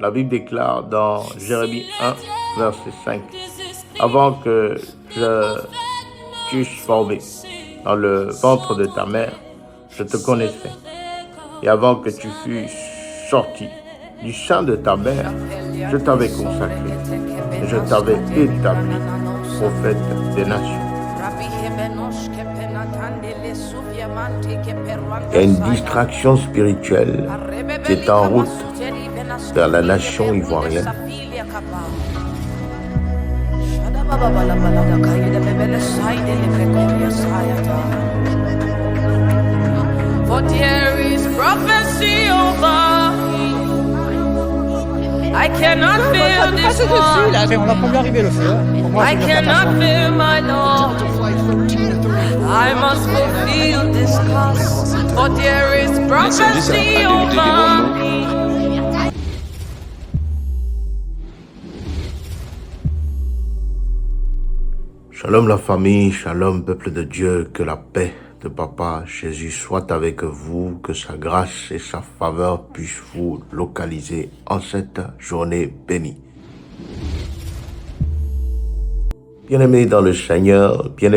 La Bible déclare dans Jérémie 1, verset 5, avant que je t'eusse formé dans le ventre de ta mère, je te connaissais. Et avant que tu fusses sorti du sein de ta mère, je t'avais consacré et je t'avais établi prophète des nations. Il y a une distraction spirituelle qui est en route vers la nation ivoirienne. For there is prophecy over me. I cannot feel this one. I cannot feel my Lord. I must fulfill this cause. For there is prophecy over me. Shalom la famille, shalom peuple de Dieu, que la paix de Papa Jésus soit avec vous, que sa grâce et sa faveur puissent vous localiser en cette journée bénie. Bien-aimés dans le Seigneur, il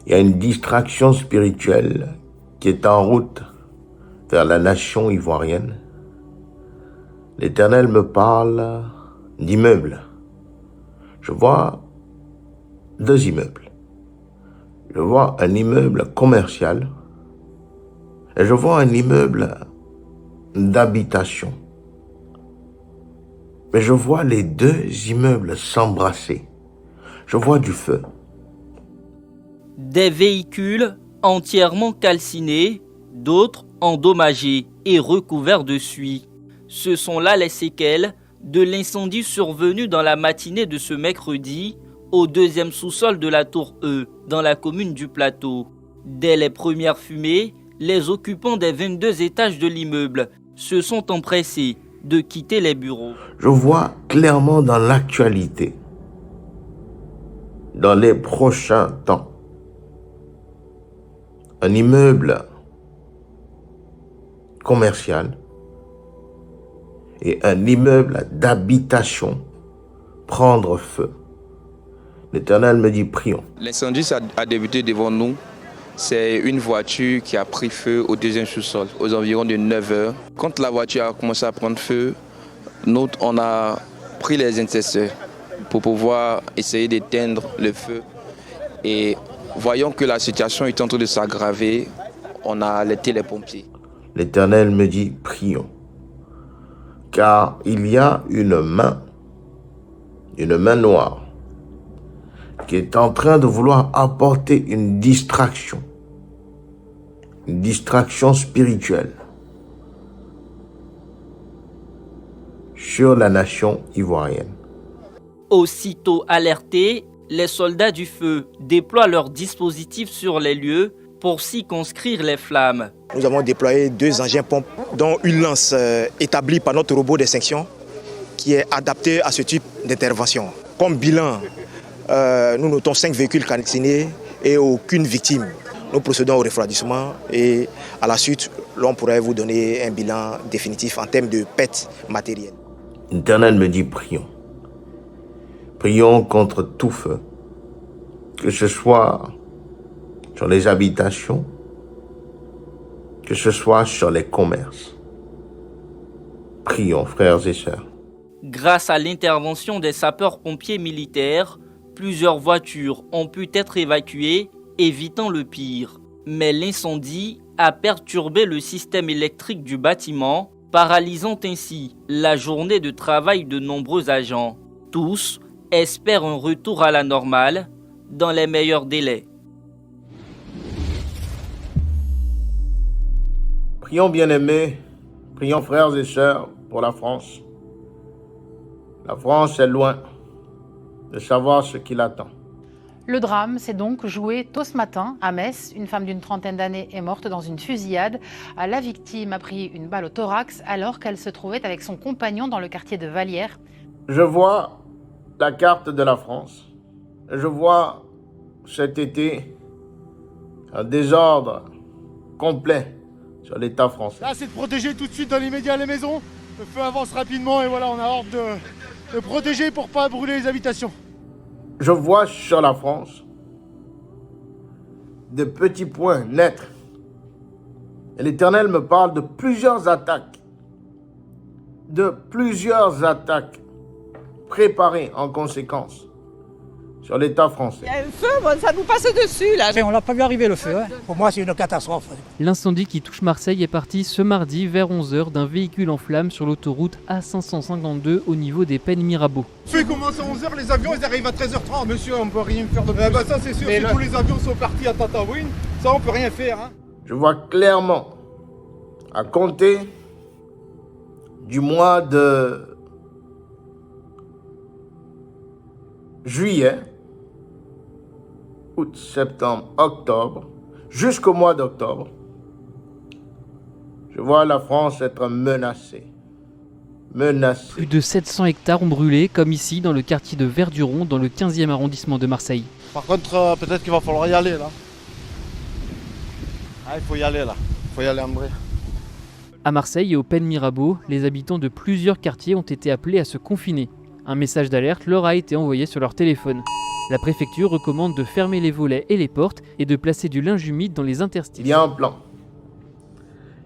y a une distraction spirituelle qui est en route vers la nation ivoirienne. L'Éternel me parle d'immeubles. Je vois deux immeubles. Je vois un immeuble commercial et je vois un immeuble d'habitation. Mais je vois les deux immeubles s'embrasser. Je vois du feu. Des véhicules entièrement calcinés, d'autres endommagés et recouverts de suie. Ce sont là les séquelles de l'incendie survenu dans la matinée de ce mercredi au deuxième sous-sol de la tour E, dans la commune du Plateau. Dès les premières fumées, les occupants des 22 étages de l'immeuble se sont empressés de quitter les bureaux. Je vois clairement dans l'actualité, dans les prochains temps, un immeuble commercial et un immeuble d'habitation prendre feu. L'Éternel me dit, prions. L'incendie a débuté devant nous. C'est une voiture qui a pris feu au deuxième sous-sol, aux environs de 9 heures. Quand la voiture a commencé à prendre feu, on a pris les intercesseurs pour pouvoir essayer d'éteindre le feu. Et voyant que la situation est en train de s'aggraver, on a alerté les pompiers. L'Éternel me dit, prions. Car il y a une main noire, qui est en train de vouloir apporter une distraction spirituelle sur la nation ivoirienne. Aussitôt alertés, les soldats du feu déploient leurs dispositifs sur les lieux pour circonscrire les flammes. Nous avons déployé 2 engins pompes, dont une lance établie par notre robot d'extinction qui est adapté à ce type d'intervention. Comme bilan, nous notons 5 véhicules calcinés et aucune victime. Nous procédons au refroidissement et à la suite, l'on pourrait vous donner un bilan définitif en termes de pertes matérielles. L'Éternel me dit, prions. Prions contre tout feu, que ce soit sur les habitations, que ce soit sur les commerces. Prions, frères et sœurs. Grâce à l'intervention des sapeurs-pompiers militaires, plusieurs voitures ont pu être évacuées, évitant le pire. Mais l'incendie a perturbé le système électrique du bâtiment, paralysant ainsi la journée de travail de nombreux agents. Tous espèrent un retour à la normale dans les meilleurs délais. Prions, bien-aimés, prions, frères et sœurs, pour la France. La France est loin de savoir ce qui l'attend. Le drame s'est donc joué tôt ce matin à Metz. Une femme d'une trentaine d'années est morte dans une fusillade. La victime a pris une balle au thorax alors qu'elle se trouvait avec son compagnon dans le quartier de Vallières. Je vois la carte de la France. Je vois cet été un désordre complet sur l'État français. Là, c'est de protéger tout de suite dans l'immédiat les maisons. Le feu avance rapidement et voilà, on a ordre de protéger pour pas brûler les habitations. Je vois sur la France de petits points naître. Et l'Éternel me parle de plusieurs attaques. De plusieurs attaques préparées en conséquence sur l'État français. Il y a un feu, bon, ça nous passe dessus là. On l'a pas vu arriver le feu, hein. Pour moi c'est une catastrophe. L'incendie qui touche Marseille est parti ce mardi vers 11h d'un véhicule en flammes sur l'autoroute A552 au niveau des Pennes Mirabeau. Le feu commence à 11h, les avions ils arrivent à 13h30. Monsieur, on peut rien faire de plus. Bah ça c'est sûr, si tous les avions sont partis à Tataouine, ça on peut rien faire. Hein. Je vois clairement, à compter du mois de juillet, août, septembre, octobre, jusqu'au mois d'octobre, je vois la France être menacée. Plus de 700 hectares ont brûlé, comme ici dans le quartier de Verduron, dans le 15e arrondissement de Marseille. Par contre, peut-être qu'il va falloir y aller là. Ah, il faut y aller là. Il faut y aller en vrai. À Marseille et aux Pennes Mirabeau, les habitants de plusieurs quartiers ont été appelés à se confiner. Un message d'alerte leur a été envoyé sur leur téléphone. La préfecture recommande de fermer les volets et les portes et de placer du linge humide dans les interstices. Il y a un plan.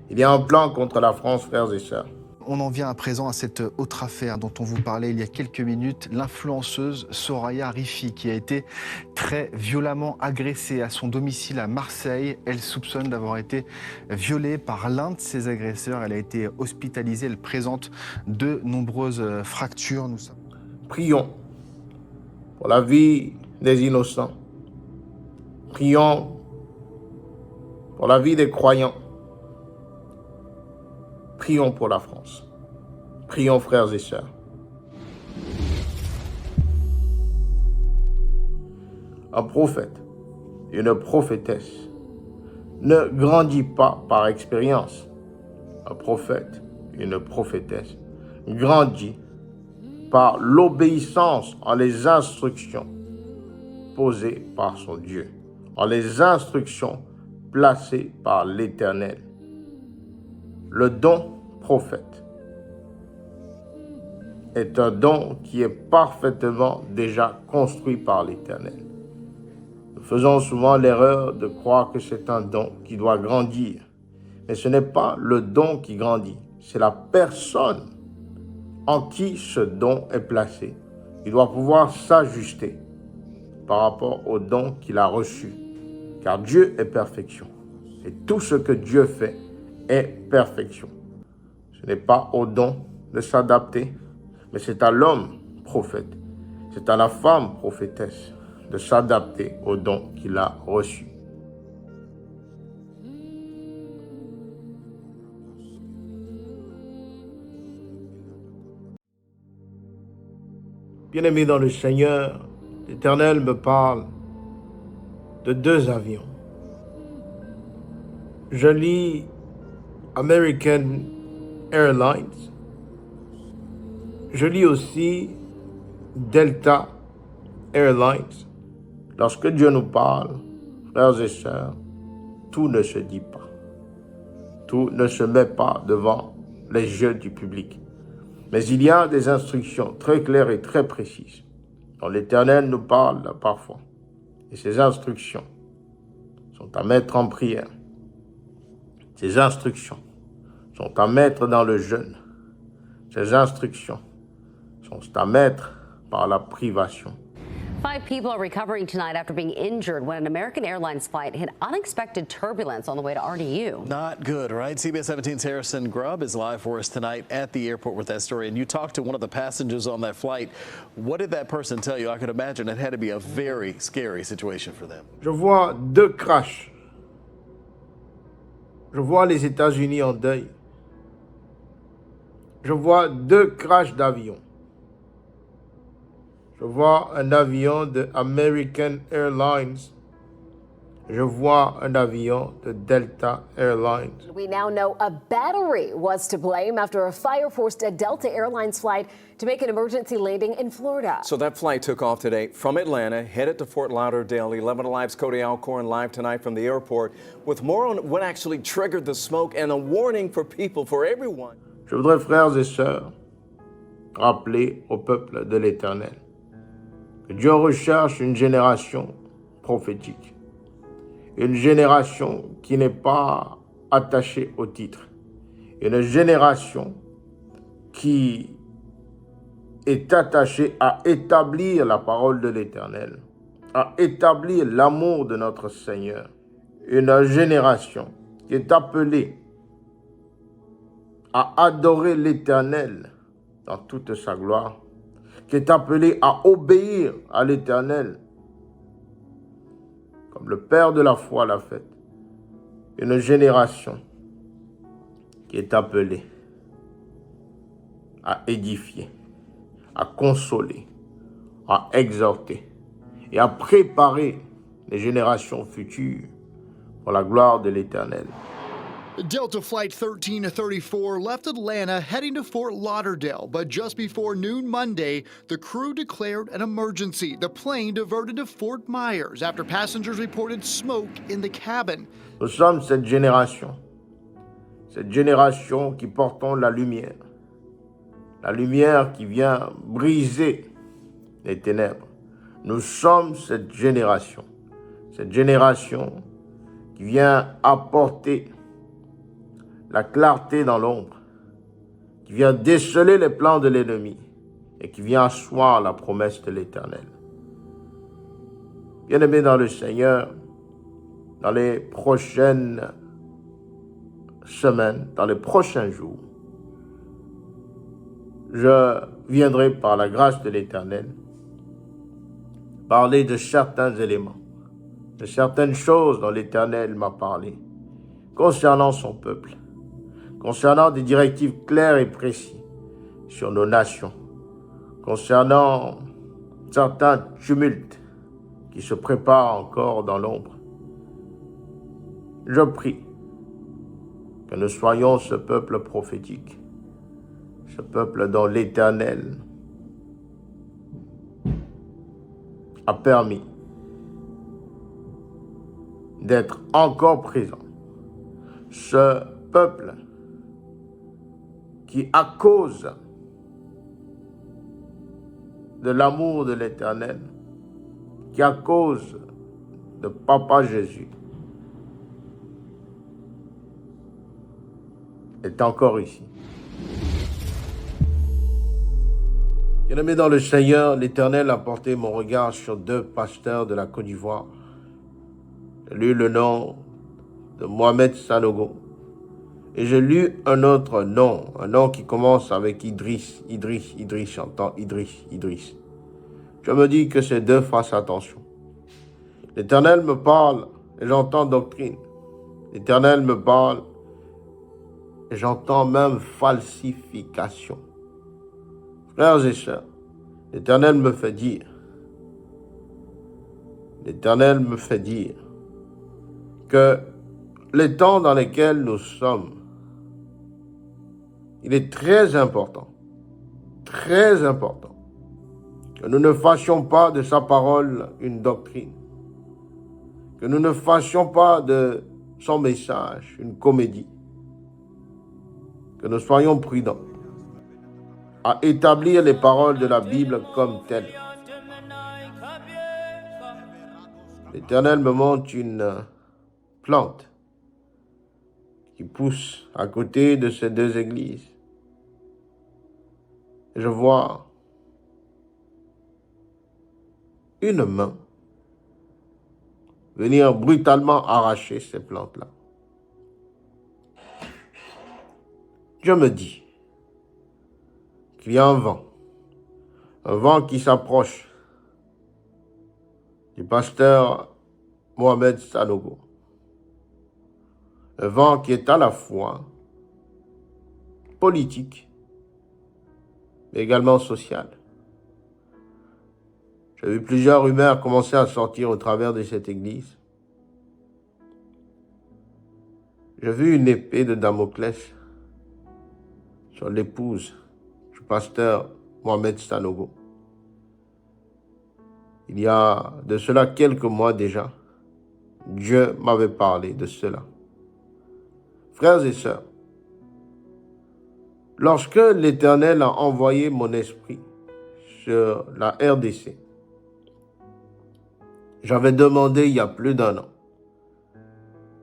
Il y a un plan contre la France, frères et sœurs. On en vient à présent à cette autre affaire dont on vous parlait il y a quelques minutes, l'influenceuse Soraya Rifi qui a été très violemment agressée à son domicile à Marseille. Elle soupçonne d'avoir été violée par l'un de ses agresseurs. Elle a été hospitalisée, elle présente de nombreuses fractures. Prions pour la vie des innocents. Prions pour la vie des croyants. Prions pour la France. Prions, frères et sœurs. Un prophète, une prophétesse, ne grandit pas par expérience. Un prophète, une prophétesse, grandit par l'obéissance en les instructions posées par son Dieu, en les instructions placées par l'Éternel. Le don prophète est un don qui est parfaitement déjà construit par l'Éternel. Nous faisons souvent l'erreur de croire que c'est un don qui doit grandir. Mais ce n'est pas le don qui grandit, c'est la personne en qui ce don est placé. Il doit pouvoir s'ajuster par rapport au don qu'il a reçu. Car Dieu est perfection. Et tout ce que Dieu fait est perfection. Ce n'est pas au don de s'adapter, mais c'est à l'homme prophète, c'est à la femme prophétesse de s'adapter au don qu'il a reçu. Bien-aimé dans le Seigneur, l'Éternel me parle de 2 avions. Je lis American Airlines. Je lis aussi Delta Airlines. Lorsque Dieu nous parle, frères et sœurs, tout ne se dit pas. Tout ne se met pas devant les yeux du public. Mais il y a des instructions très claires et très précises dont l'Éternel nous parle parfois. Et ces instructions sont à mettre en prière. Ces instructions sont à mettre dans le jeûne. Ces instructions sont à mettre par la privation. 5 people are recovering tonight after being injured when an American Airlines flight hit unexpected turbulence on the way to RDU. Not good, right? CBS 17's Harrison Grubb is live for us tonight at the airport with that story. And you talked to one of the passengers on that flight. What did that person tell you? I could imagine it had to be a very scary situation for them. Je vois 2 crashs. Je vois les États-Unis en deuil. Je vois 2 crashs d'avions. Je vois un avion de American Airlines. Je vois un avion de Delta Airlines. We now know a battery was to blame after a fire forced a Delta Airlines flight to make an emergency landing in Florida. So that flight took off today from Atlanta, headed to Fort Lauderdale. 11 Alive's Cody Alcorn live tonight from the airport with more on what actually triggered the smoke and a warning for people, for everyone. Je voudrais, frères et sœurs, rappeler au peuple de l'Éternel que Dieu recherche une génération prophétique, une génération qui n'est pas attachée au titre, une génération qui est attachée à établir la parole de l'Éternel, à établir l'amour de notre Seigneur, une génération qui est appelée à adorer l'Éternel dans toute sa gloire, qui est appelée à obéir à l'Éternel, comme le Père de la foi l'a fait. Une génération qui est appelée à édifier, à consoler, à exhorter et à préparer les générations futures pour la gloire de l'Éternel. Delta Flight 1334 left Atlanta heading to Fort Lauderdale, but just before noon Monday, the crew declared an emergency. The plane diverted to Fort Myers after passengers reported smoke in the cabin. Nous sommes cette génération qui portons la lumière qui vient briser les ténèbres. Nous sommes cette génération qui vient apporter la clarté dans l'ombre, qui vient déceler les plans de l'ennemi et qui vient asseoir la promesse de l'Éternel. Bien-aimés dans le Seigneur, dans les prochaines semaines, dans les prochains jours, je viendrai par la grâce de l'Éternel parler de certains éléments, de certaines choses dont l'Éternel m'a parlé concernant son peuple, concernant des directives claires et précises sur nos nations, concernant certains tumultes qui se préparent encore dans l'ombre. Je prie que nous soyons ce peuple prophétique, ce peuple dont l'Éternel a permis d'être encore présent. Ce peuple qui, à cause de l'amour de l'Éternel, qui, à cause de Papa Jésus, est encore ici. Bien-aimés dans le Seigneur, l'Éternel a porté mon regard sur deux pasteurs de la Côte d'Ivoire. J'ai lu le nom de Mohamed Sanogo. Et j'ai lu un autre nom, un nom qui commence avec Idriss, j'entends Idriss. Je me dis que ces deux fassent attention. L'Éternel me parle et j'entends doctrine. L'Éternel me parle et j'entends même falsification. Frères et sœurs, l'Éternel me fait dire que les temps dans lesquels nous sommes, il est très important que nous ne fassions pas de sa parole une doctrine, que nous ne fassions pas de son message une comédie, que nous soyons prudents à établir les paroles de la Bible comme telles. L'Éternel me montre une plante qui pousse à côté de ces deux églises. Je vois une main venir brutalement arracher ces plantes-là. Je me dis qu'il y a un vent qui s'approche du pasteur Mohamed Sanogo. Un vent qui est à la fois politique, mais également social. J'ai vu plusieurs rumeurs commencer à sortir au travers de cette église. J'ai vu une épée de Damoclès sur l'épouse du pasteur Mohamed Sanogo. Il y a de cela quelques mois déjà, Dieu m'avait parlé de cela. Frères et sœurs, Lorsque l'Éternel a envoyé mon esprit sur la RDC, j'avais demandé il y a plus d'1 an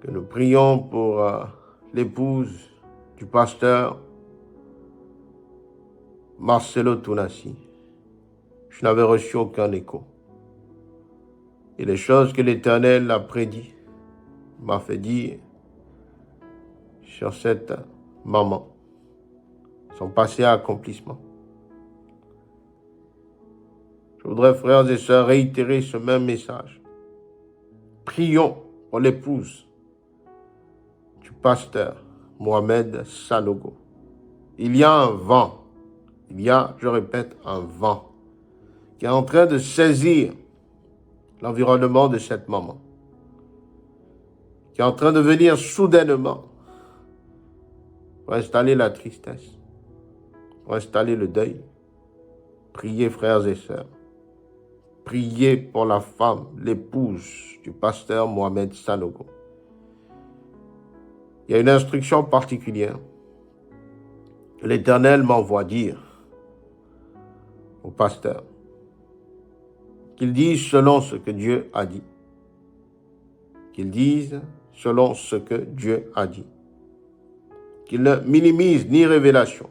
que nous prions pour l'épouse du pasteur Marcelo Tunasi. Je n'avais reçu aucun écho. Et les choses que l'Éternel a prédit m'a fait dire sur cette maman sont passées à accomplissement. Je voudrais, frères et sœurs, réitérer ce même message. Prions pour l'épouse du pasteur Mohamed Sanogo. Il y a un vent, je répète, un vent qui est en train de saisir l'environnement de cette maman, qui est en train de venir soudainement pour installer la tristesse, pour installer le deuil. Priez, frères et sœurs. Priez pour la femme, l'épouse du pasteur Mohamed Sanogo. Il y a une instruction particulière que l'Éternel m'envoie dire au pasteur, qu'il dise selon ce que Dieu a dit. Qu'il dise selon ce que Dieu a dit. Qu'il ne minimise ni révélation.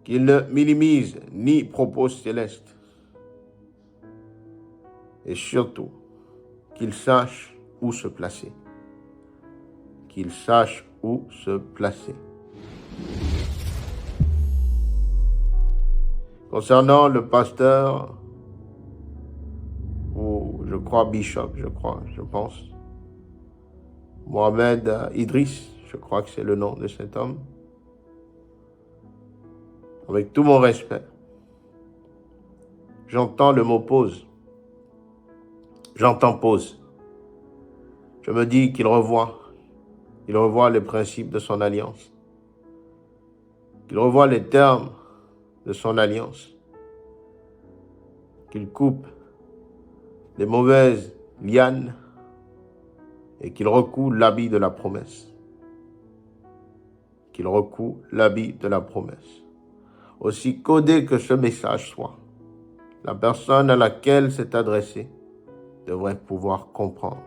Qu'il ne minimise ni propos célestes. Et surtout, qu'il sache où se placer. Qu'il sache où se placer. Concernant le pasteur, ou je crois Bishop, je pense, Mohamed Idriss, je crois que c'est le nom de cet homme, avec tout mon respect, j'entends le mot pause. J'entends pause. Je me dis qu'il revoit les principes de son alliance, qu'il revoit les termes de son alliance, qu'il coupe les mauvaises lianes et qu'il recoue l'habit de la promesse. Qu'il recoue l'habit de la promesse. Aussi codé que ce message soit, la personne à laquelle c'est adressé devrait pouvoir comprendre.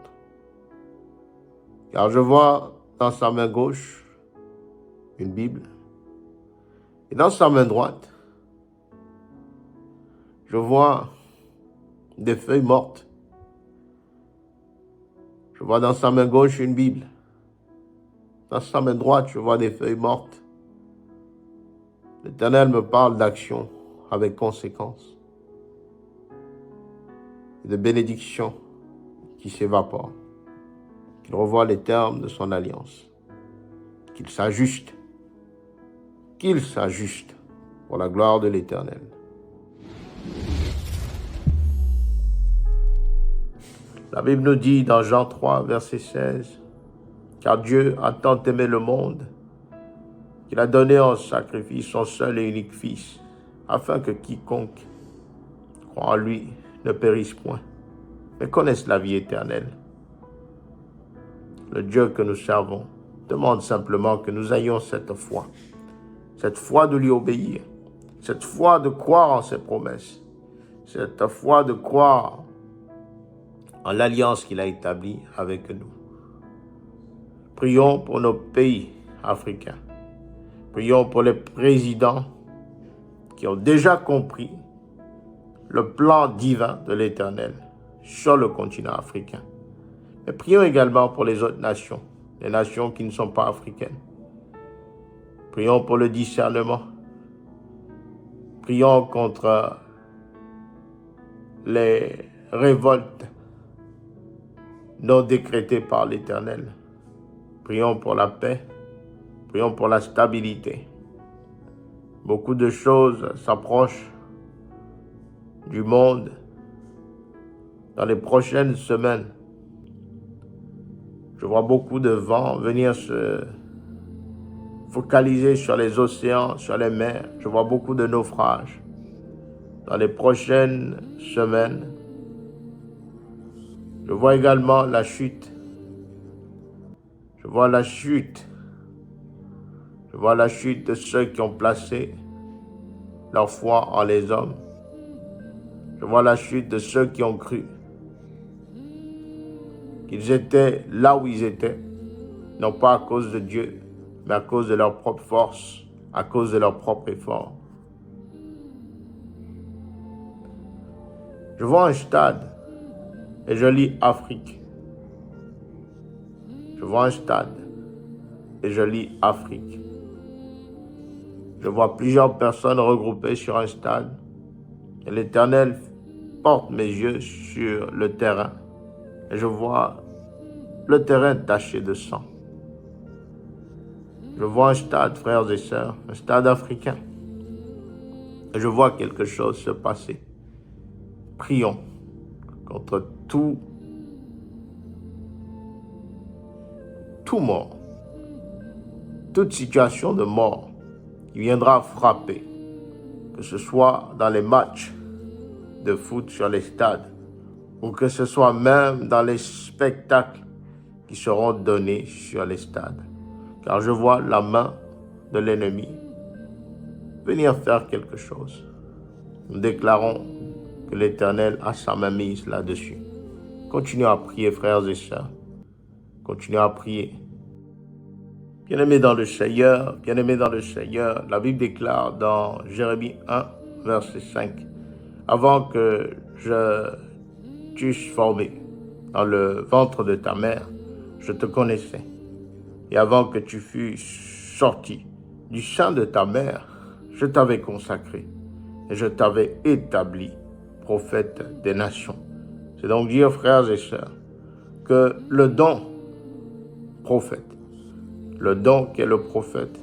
Car je vois dans sa main gauche une Bible et dans sa main droite, je vois des feuilles mortes. Je vois dans sa main gauche une Bible. Dans sa main droite, je vois des feuilles mortes. L'Éternel me parle d'action avec conséquence et de bénédiction qui s'évapore. Qu'il revoie les termes de son alliance. Qu'il s'ajuste pour la gloire de l'Éternel. La Bible nous dit dans Jean 3, verset 16, « Car Dieu a tant aimé le monde qu'il a donné en sacrifice son seul et unique Fils, afin que quiconque croit en lui ne périsse point, mais connaisse la vie éternelle. » Le Dieu que nous servons demande simplement que nous ayons cette foi de lui obéir, cette foi de croire en ses promesses, cette foi de croire en l'alliance qu'il a établie avec nous. Prions pour nos pays africains. Prions pour les présidents qui ont déjà compris le plan divin de l'Éternel sur le continent africain. Mais prions également pour les autres nations, les nations qui ne sont pas africaines. Prions pour le discernement. Prions contre les révoltes non décrétées par l'Éternel. Prions pour la paix. Prions pour la stabilité. Beaucoup de choses s'approchent du monde dans les prochaines semaines. Je vois beaucoup de vent venir se focaliser sur les océans, sur les mers. Je vois beaucoup de naufrages. Dans les prochaines semaines, je vois également la chute. Je vois la chute. Je vois la chute de ceux qui ont placé leur foi en les hommes. Je vois la chute de ceux qui ont cru qu'ils étaient là où ils étaient, non pas à cause de Dieu, mais à cause de leur propre force, à cause de leur propre effort. Je vois un stade et je lis Afrique. Je vois un stade et je lis Afrique. Je vois plusieurs personnes regroupées sur un stade et l'Éternel porte mes yeux sur le terrain et je vois le terrain taché de sang. Je vois un stade, frères et sœurs, un stade africain. Et je vois quelque chose se passer. Prions contre tout mort, toute situation de mort qui viendra frapper, que ce soit dans les matchs de foot sur les stades, ou que ce soit même dans les spectacles qui seront donnés sur les stades. Car je vois la main de l'ennemi venir faire quelque chose. Nous déclarons que l'Éternel a sa main mise là-dessus. Continuez à prier, frères et sœurs. Continuez à prier. Bien-aimés dans le Seigneur, la Bible déclare dans Jérémie 1, verset 5, « Avant que je t'eusse formé dans le ventre de ta mère, je te connaissais. Et avant que tu fusses sorti du sein de ta mère, je t'avais consacré et je t'avais établi prophète des nations. » C'est donc dire, frères et sœurs, que le don prophète, le don qu'est le prophète,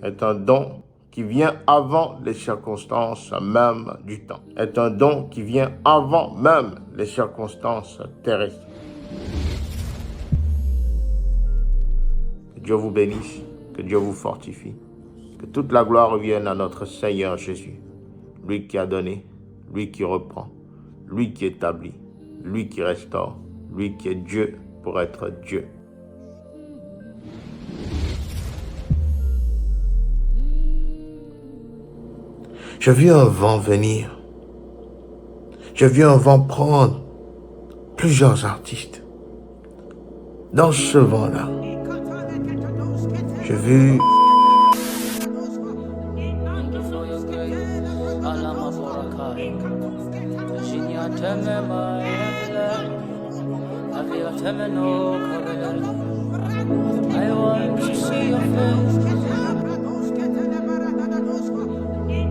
est un don qui vient avant les circonstances même du temps, est un don qui vient avant même les circonstances terrestres. Que Dieu vous bénisse, que Dieu vous fortifie, que toute la gloire revienne à notre Seigneur Jésus, lui qui a donné, lui qui reprend, lui qui établit, lui qui restaure, lui qui est Dieu pour être Dieu. J'ai vu un vent venir. J'ai vu un vent prendre plusieurs artistes. Dans ce vent-là, j'ai vu I want to see your face.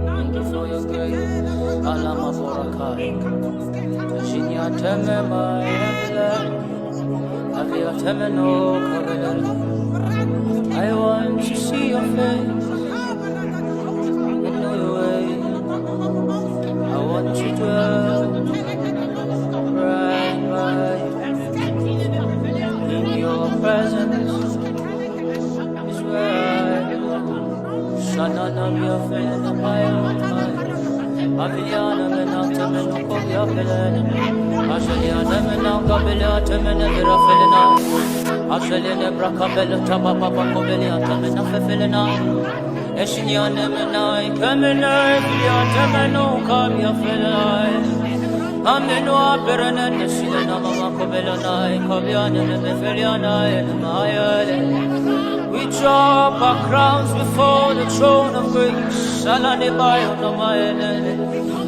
Thank you for your grace. Alama Borakai. Virginia Temema Avia Temeno I want to see your face. In your way. I want to dwell right in your presence. Shana your feeling of my own time. Aviana Menata Menocovia Pelen. Asheliana Menanga Beliata Menavera Felina. Ashelina Bracabella Tababa Covelia Tamena Felina. Eshiniana Menai, Camina, Viata Menocavia Felina. Amenoa Perana, Silena Mama Covelana, Coviana Mefeliana, and Maya. We drop our crowns before the throne of grace.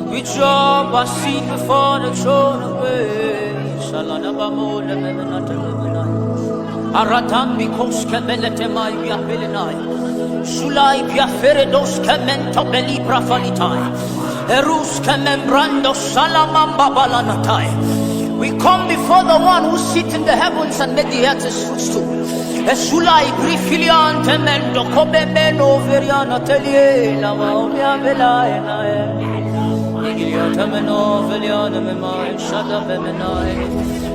We drop our seat before the throne of grace. Aratambi koske melete mai via pelenai. Sulai via feredos kemento beli prafalitai. Erus kemembrando salamamba balanatai. We come before the one who sits in the heavens and made the earth his footstool. Esulai grifilian temendo kobemeno veriana telie la maomia velaena Nigilia temeno veliana memai shada bemenai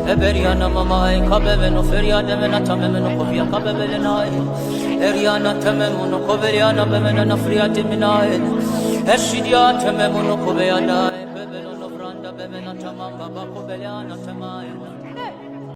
Eberiana mamai kabeveno feriana menata memeno kovia kabevelenai Eriana tememono koveriana bemena friati minai Esidia tememono koveana